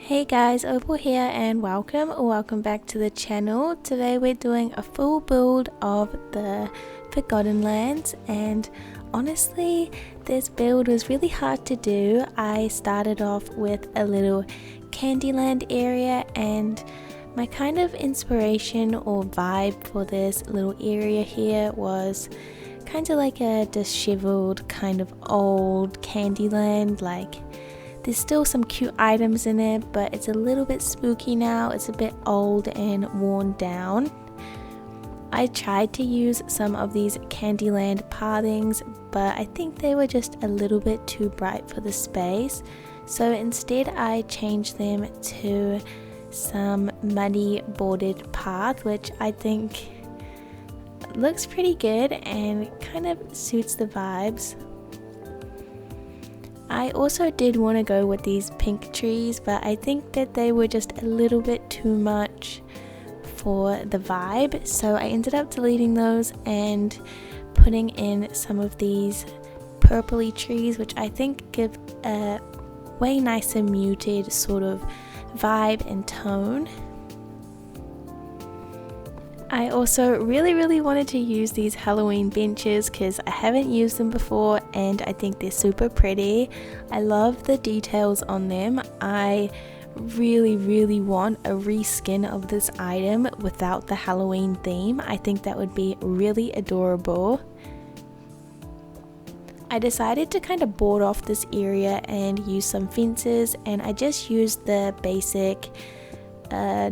Hey guys, Opal here and welcome back to the channel. Today we're doing a full build of the Forgotten Lands, and honestly this build was really hard to do. I started off with a little Candyland area, and my kind of inspiration or vibe for this little area here was kind of like a disheveled kind of old Candyland. Like, there's still some cute items in it, but it's a little bit spooky now. It's a bit old and worn down. I tried to use some of these Candyland pathings, but I think they were just a little bit too bright for the space. So instead I changed them to some muddy bordered path, which I think looks pretty good and kind of suits the vibes. I also did want to go with these pink trees, but I think that they were just a little bit too much for the vibe, so I ended up deleting those and putting in some of these purpley trees, which I think give a way nicer muted sort of vibe and tone. I also really wanted to use these Halloween benches because I haven't used them before and I think they're super pretty. I love the details on them. I really want a reskin of this item without the Halloween theme. I think that would be really adorable. I decided to kind of board off this area and use some fences, and I just used the basic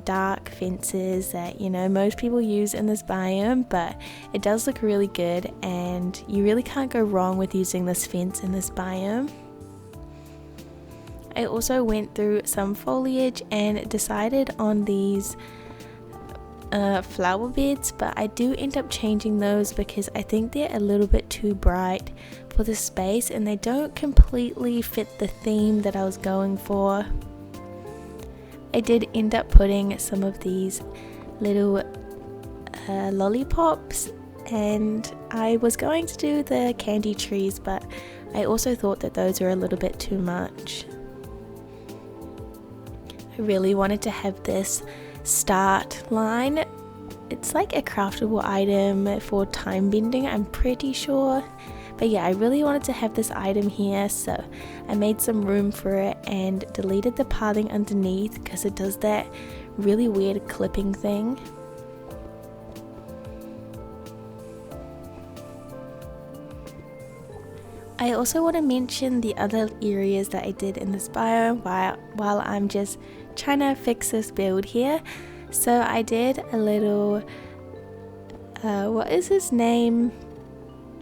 dark fences that most people use in this biome, but it does look really good and you really can't go wrong with using this fence in this biome. I also went through some foliage and decided on these flower beds, but I do end up changing those because I think they're a little bit too bright for the space and they don't completely fit the theme that I was going for. I did end up putting some of these little lollipops, and I was going to do the candy trees, but I also thought that those were a little bit too much. I really wanted to have this start line. It's like a craftable item for time bending, I'm pretty sure. But yeah, I really wanted to have this item here, so I made some room for it and deleted the pathing underneath because it does that really weird clipping thing. I also want to mention the other areas that I did in this biome while I'm just trying to fix this build here. So I did a little, what is his name?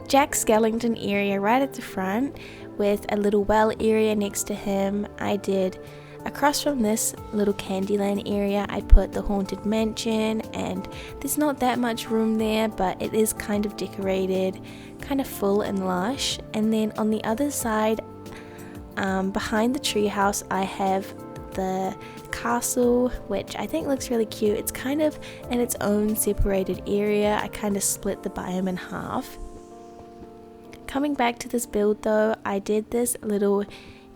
Jack Skellington area right at the front with a little well area next to him. I did across from this little Candyland area, I put the haunted mansion, and there's not that much room there, but it is kind of decorated, kind of full and lush. And then on the other side, behind the treehouse, I have the castle, which I think looks really cute. It's kind of in its own separated area. I kind of split the biome in half. Coming back to this build though, I did this little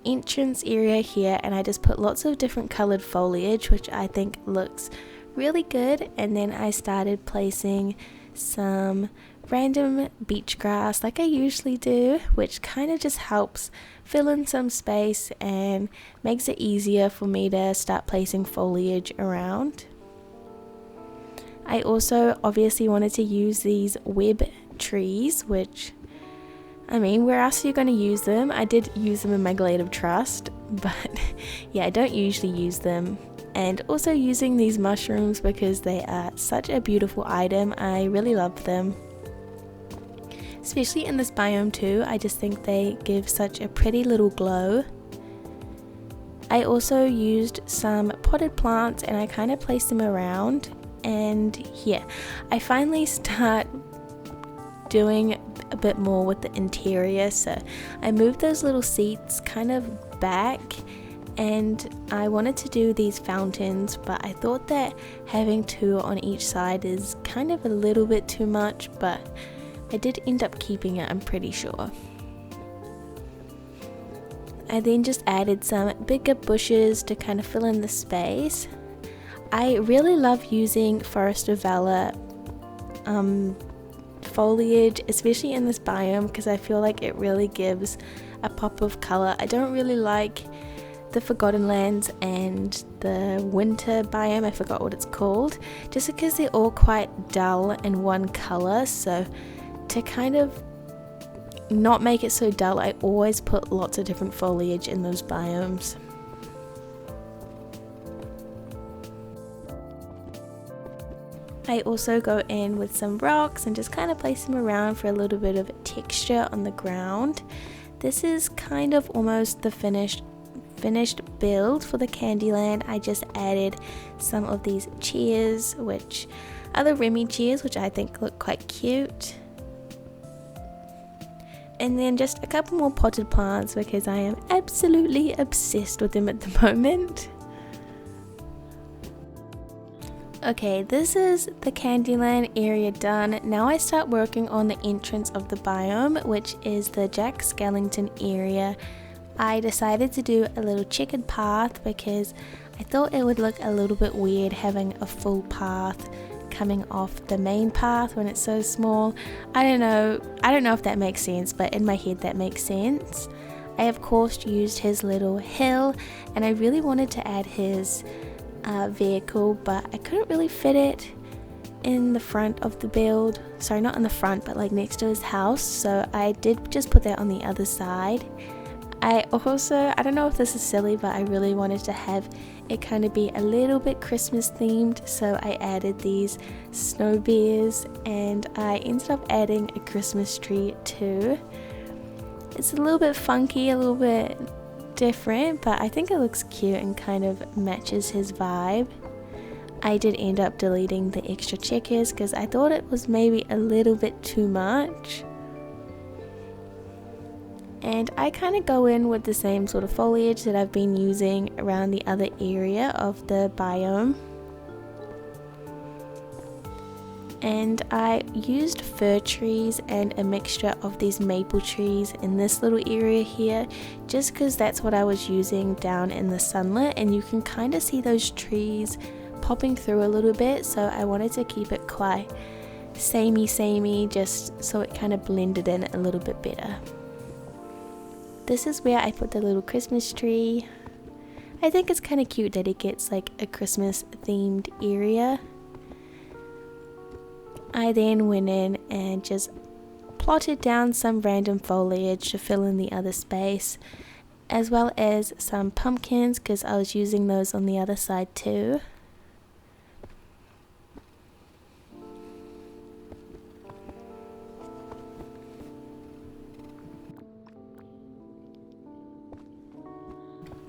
entrance area here and I just put lots of different colored foliage, which I think looks really good, and then I started placing some random beach grass like I usually do, which kind of just helps fill in some space and makes it easier for me to start placing foliage around. I also obviously wanted to use these web trees, which I mean, where else are you going to use them? I did use them in my Glade of Trust, but yeah, I don't usually use them. And also using these mushrooms because they are such a beautiful item. I really love them. Especially in this biome too, I just think they give such a pretty little glow. I also used some potted plants and I kind of placed them around. And yeah, I finally start doing a bit more with the interior, so I moved those little seats kind of back and I wanted to do these fountains, but I thought that having two on each side is kind of a little bit too much, but I did end up keeping it, I'm pretty sure. I then just added some bigger bushes to kind of fill in the space. I really love using Forest of Valor foliage, especially in this biome, because I feel like it really gives a pop of color. I don't really like the Forgotten Lands and the winter biome, I forgot what it's called, just because they're all quite dull in one color. So to kind of not make it so dull, I always put lots of different foliage in those biomes. I also go in with some rocks and just kind of place them around for a little bit of texture on the ground. This is kind of almost the finished build for the Candyland. I just added some of these chairs, which are the Remy chairs, which I think look quite cute. And then just a couple more potted plants because I am absolutely obsessed with them at the moment. Okay, this is the Candyland area done. Now I start working on the entrance of the biome, which is the Jack Skellington area. I decided to do a little checkered path because I thought it would look a little bit weird having a full path coming off the main path when it's so small. I don't know if that makes sense, but in my head that makes sense. I of course used his little hill, and I really wanted to add his vehicle, but I couldn't really fit it in the front of the build. Sorry, not in the front, but like next to his house, so I did just put that on the other side. I don't know if this is silly, but I really wanted to have it kind of be a little bit Christmas themed, so I added these snow bears, and I ended up adding a Christmas tree too. It's a little bit funky, a little bit different, but I think it looks cute and kind of matches his vibe. I did end up deleting the extra checkers because I thought it was maybe a little bit too much. And I kind of go in with the same sort of foliage that I've been using around the other area of the biome. And I used fir trees and a mixture of these maple trees in this little area here, just because that's what I was using down in the sunlit, and you can kind of see those trees popping through a little bit, so I wanted to keep it quite samey just so it kind of blended in a little bit better. This is where I put the little Christmas tree. I think it's kind of cute that it gets like a Christmas themed area. I then went in and just plotted down some random foliage to fill in the other space, as well as some pumpkins because I was using those on the other side too.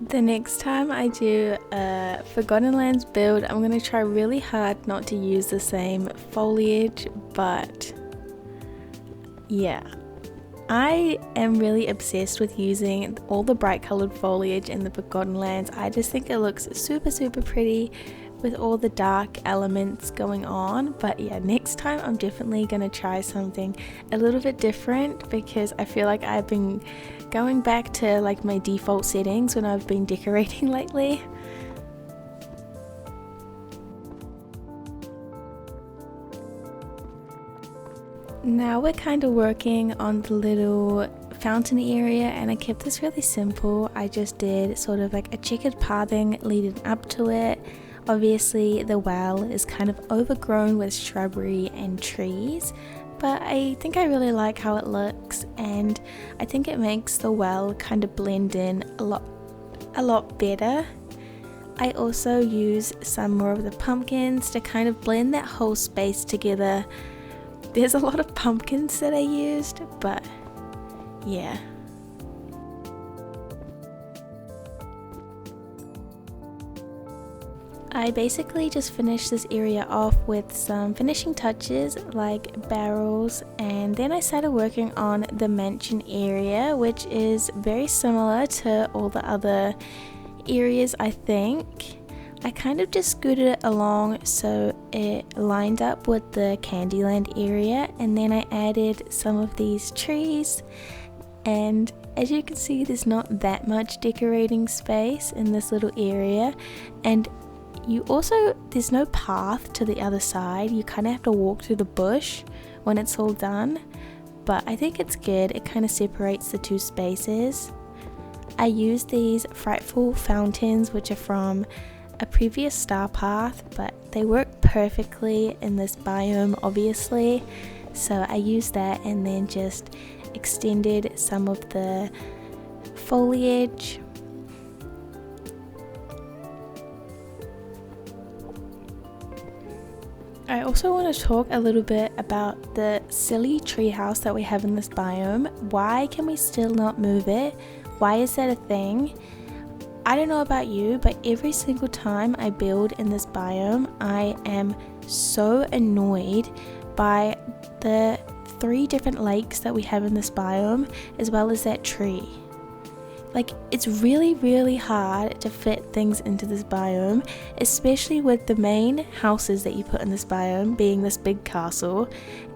The next time I do a Forgotten Lands build, I'm going to try really hard not to use the same foliage, but yeah, I am really obsessed with using all the bright colored foliage in the Forgotten Lands. I just think it looks super pretty with all the dark elements going on. But yeah, next time I'm definitely going to try something a little bit different because I feel like I've been going back to like my default settings when I've been decorating lately. Now we're kind of working on the little fountain area, and I kept this really simple. I just did sort of like a checkered pathing leading up to it. Obviously the well is kind of overgrown with shrubbery and trees, but I think I really like how it looks, and I think it makes the well kind of blend in a lot better. I also use some more of the pumpkins to kind of blend that whole space together. There's a lot of pumpkins that I used, but yeah. I basically just finished this area off with some finishing touches like barrels, and then I started working on the mansion area, which is very similar to all the other areas. I think I kind of just scooted it along so it lined up with the Candyland area, and then I added some of these trees, and as you can see, there's not that much decorating space in this little area, and there's no path to the other side. You kind of have to walk through the bush when it's all done, but I think it's good. It kind of separates the two spaces. I used these frightful fountains, which are from a previous star path, but they work perfectly in this biome, obviously. So I used that and then just extended some of the foliage. I also want to talk a little bit about the silly treehouse that we have in this biome. Why can we still not move it? Why is that a thing? I don't know about you, but every single time I build in this biome, I am so annoyed by the 3 different lakes that we have in this biome, as well as that tree. Like, it's really, really hard to fit things into this biome, especially with the main houses that you put in this biome being this big castle,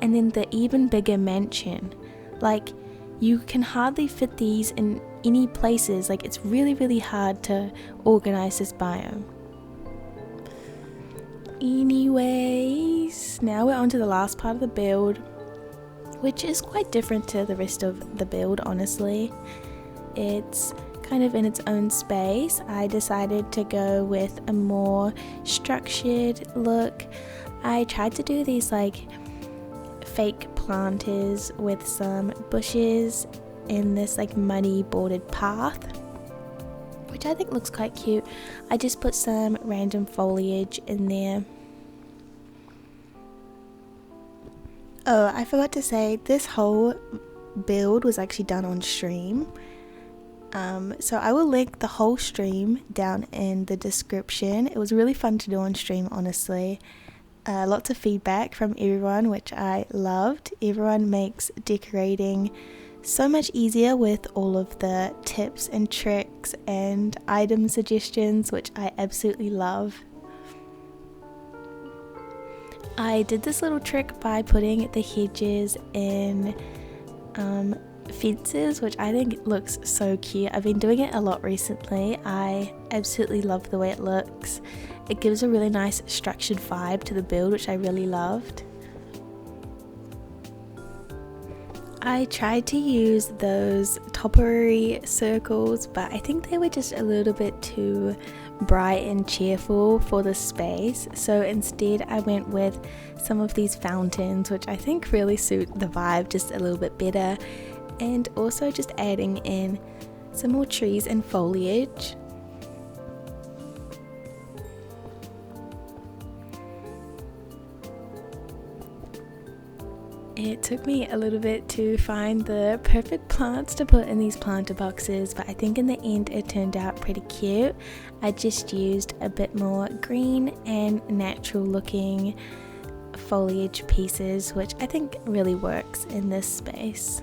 and then the even bigger mansion. Like, you can hardly fit these in any places. Like, it's really, really hard to organize this biome. Anyways, now we're on to the last part of the build, which is quite different to the rest of the build, honestly. It's kind of in its own space. I decided to go with a more structured look. I tried to do these like fake planters with some bushes in this like muddy bordered path, which I think looks quite cute. I just put some random foliage in there. Oh, I forgot to say, this whole build was actually done on stream. So I will link the whole stream down in the description. It was really fun to do on stream, honestly. Lots of feedback from everyone, which I loved. Everyone makes decorating so much easier with all of the tips and tricks and item suggestions, which I absolutely love. I did this little trick by putting the hedges in fences, which I think looks so cute. I've been doing it a lot recently. I absolutely love the way it looks. It gives a really nice structured vibe to the build, which I really loved. I tried to use those toppery circles, but I think they were just a little bit too bright and cheerful for the space, so instead I went with some of these fountains, which I think really suit the vibe just a little bit better, and also just adding in some more trees and foliage. It took me a little bit to find the perfect plants to put in these planter boxes, but I think in the end it turned out pretty cute. I just used a bit more green and natural looking foliage pieces, which I think really works in this space.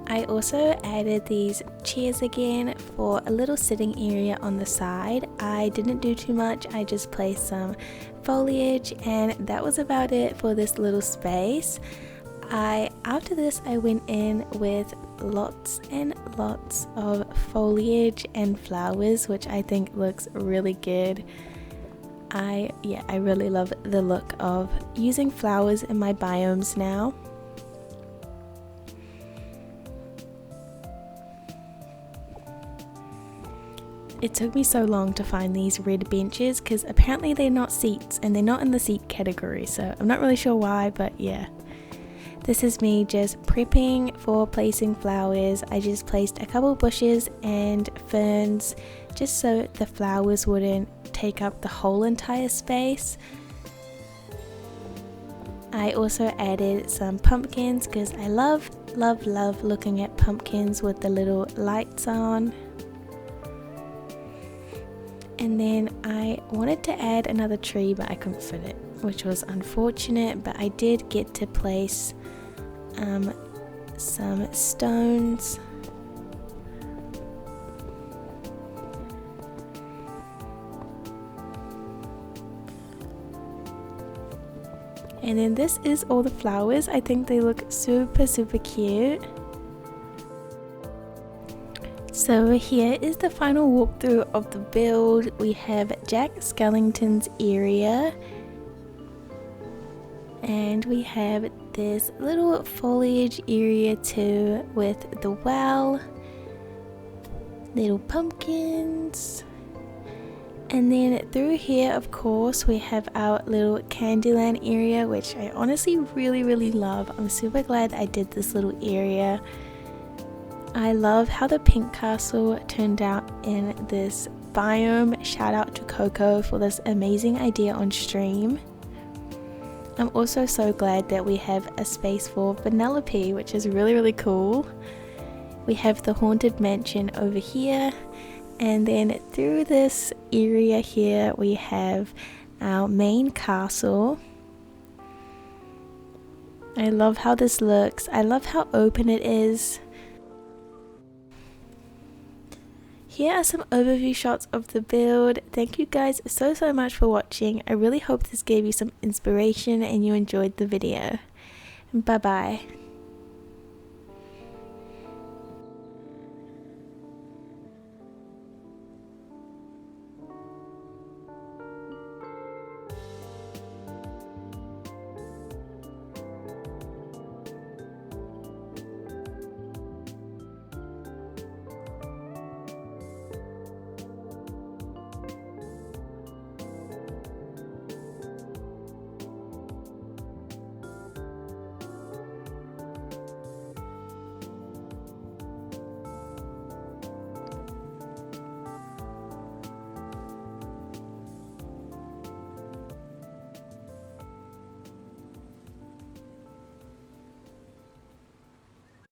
I also added these chairs again for a little sitting area on the side. I didn't do too much, I just placed some foliage and that was about it for this little space. After this I went in with lots and lots of foliage and flowers, which I think looks really good. I really love the look of using flowers in my biomes now. It took me so long to find these red benches because apparently they're not seats and they're not in the seat category, so I'm not really sure why, but yeah. This is me just prepping for placing flowers. I just placed a couple bushes and ferns just so the flowers wouldn't take up the whole entire space. I also added some pumpkins because I love looking at pumpkins with the little lights on. And then I wanted to add another tree, but I couldn't fit it, which was unfortunate, but I did get to place some stones. And then this is all the flowers. I think they look super cute. So here is the final walkthrough of the build. We have Jack Skellington's area, and we have this little foliage area too with the well, little pumpkins, and then through here of course we have our little Candyland area, which I honestly really love. I'm super glad I did this little area. I love how the pink castle turned out in this biome. Shout out to Coco for this amazing idea on stream. I'm also so glad that we have a space for Vanellope, which is really cool. We have the haunted mansion over here, and then through this area here we have our main castle. I love how this looks. I love how open it is. Here are some overview shots of the build. Thank you guys so much for watching. I really hope this gave you some inspiration and you enjoyed the video. Bye bye.